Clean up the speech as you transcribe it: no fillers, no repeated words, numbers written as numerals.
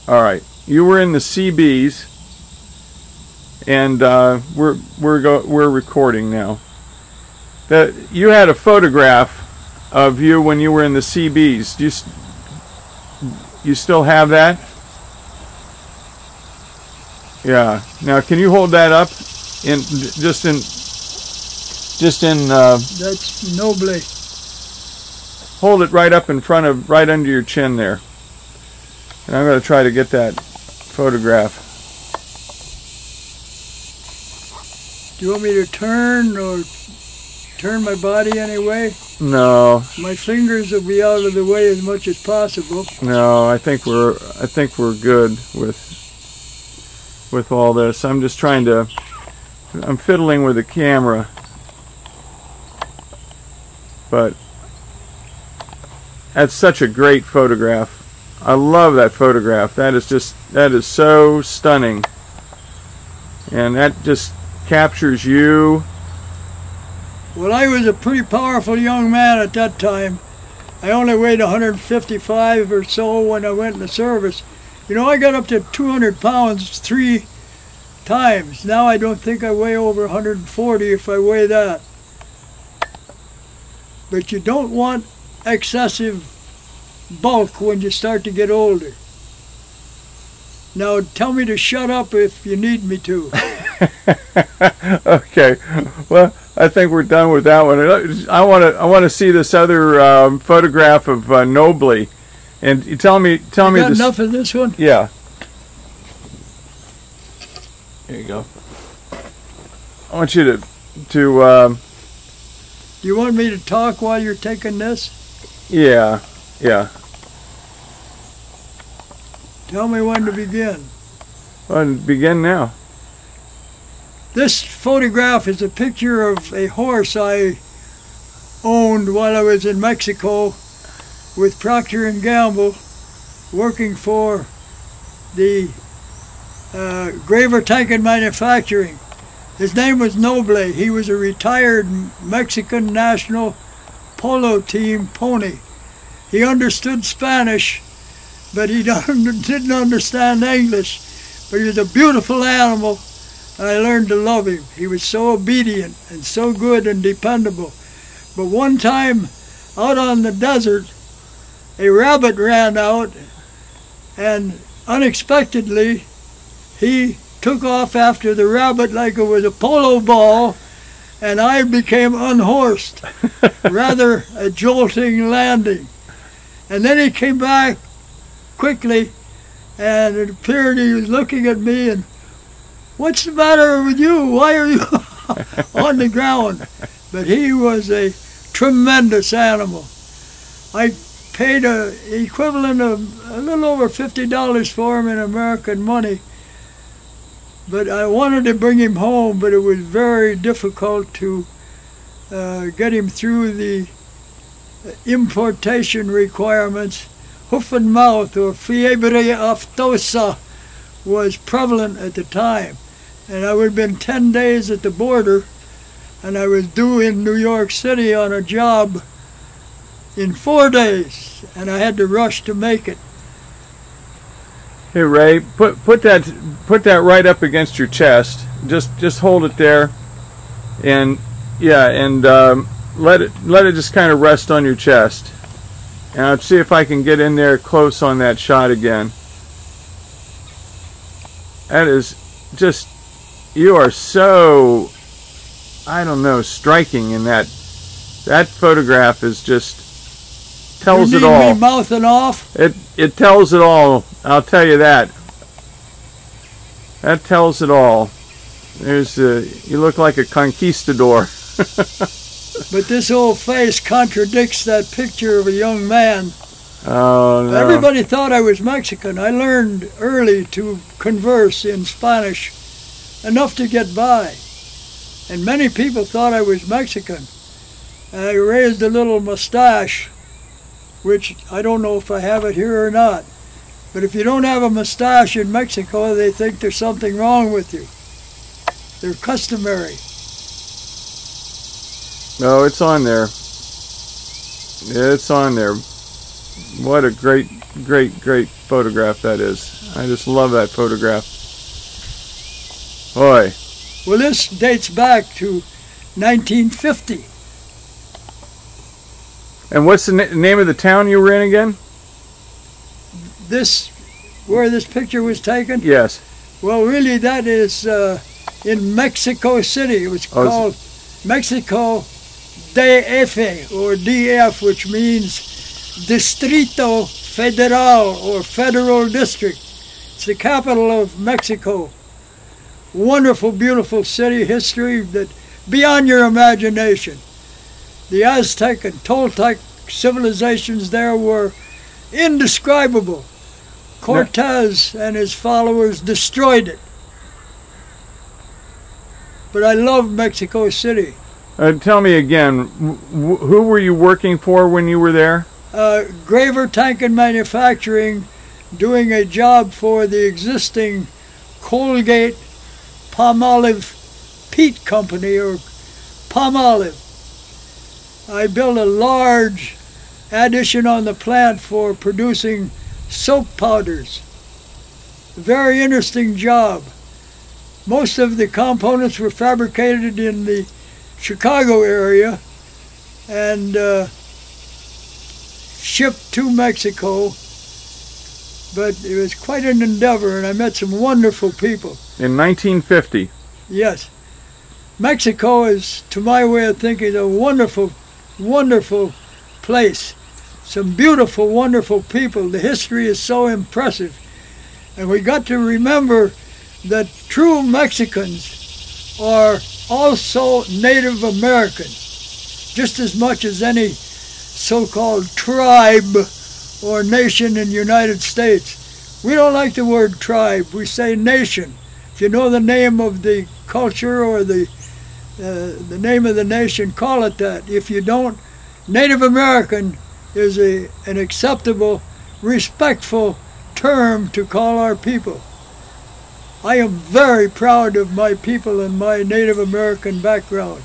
All right. You were in the CBs, and we're recording now. You had a photograph of you when you were in the CBs. You still have that? Yeah. Now, can you hold that up? Just in. That's nobly. Hold it right up in front of, right under your chin there. And I'm going to try to get that photograph. Do you want me to turn or turn my body anyway? No. My fingers will be out of the way as much as possible. No, I think we're good with all this. I'm just trying to. I'm fiddling with the camera, but that's such a great photograph. I love that photograph. That is so stunning, and that just captures you. Well, I was a pretty powerful young man at that time. I only weighed 155 or so when I went in the service. You know, I got up to 200 pounds 3 times. Now I don't think I weigh over 140 if I weigh that. But you don't want excessive bulk when you start to get older. Now tell me to shut up if you need me to. Okay. Well, I think we're done with that one. I want to see this other photograph of Nobly, and you tell me. Got enough of this one? Yeah. Here you go. I want you to. Do you want me to talk while you're taking this? Yeah. Yeah. Tell me when to begin. Well, begin now. This photograph is a picture of a horse I owned while I was in Mexico with Procter & Gamble, working for the Graver Tank and Manufacturing. His name was Noble. He was a retired Mexican national polo team pony. He understood Spanish, but he didn't understand English. But he was a beautiful animal. I learned to love him. He was so obedient and so good and dependable. But one time out on the desert, a rabbit ran out, and unexpectedly he took off after the rabbit like it was a polo ball, and I became unhorsed. Rather a jolting landing. And then he came back quickly, and it appeared he was looking at me and, "What's the matter with you? Why are you on the ground?" But he was a tremendous animal. I paid an equivalent of a little over $50 for him in American money. But I wanted to bring him home, but it was very difficult to get him through the importation requirements. Hoof and mouth, or fiebre aftosa, was prevalent at the time. And I would have been 10 days at the border, and I was due in New York City on a job in 4 days, and I had to rush to make it. Hey Ray, put that right up against your chest. Just hold it there, and yeah, and let it just kind of rest on your chest. And I'll see if I can get in there close on that shot again. That is just, you are so, I don't know, striking in that. That photograph is just, tells it all. You need me mouthing off? It tells it all. I'll tell you that. That tells it all. There's you look like a conquistador. But this old face contradicts that picture of a young man. Oh, no. Everybody thought I was Mexican. I learned early to converse in Spanish, enough to get by. And many people thought I was Mexican. I raised a little mustache, which I don't know if I have it here or not. But if you don't have a mustache in Mexico, they think there's something wrong with you. They're customary. No, it's on there. It's on there. What a great great photograph that is. I just love that photograph. Boy. Well, this dates back to 1950. And what's the name of the town you were in again? Where this picture was taken? Yes. Well, really, that is in Mexico City. It was called Mexico DF, or DF, which means Distrito Federal, or Federal District. It's the capital of Mexico. Wonderful, beautiful city, history that beyond your imagination. The Aztec and Toltec civilizations there were indescribable. Cortez and his followers destroyed it. But I love Mexico City. Tell me again, who were you working for when you were there? Graver Tank and Manufacturing, doing a job for the existing Colgate Palmolive Peat Company, or Palmolive. I built a large addition on the plant for producing soap powders. Very interesting job. Most of the components were fabricated in the Chicago area and shipped to Mexico, but it was quite an endeavor, and I met some wonderful people. In 1950? Yes. Mexico is, to my way of thinking, a wonderful, wonderful place. Some beautiful, wonderful people. The history is so impressive. And we got to remember that true Mexicans are also Native Americans, just as much as any so-called tribe or nation in the United States. We don't like the word tribe, we say nation. If you know the name of the culture or the name of the nation, call it that. If you don't, Native American is an acceptable, respectful term to call our people. I am very proud of my people and my Native American background.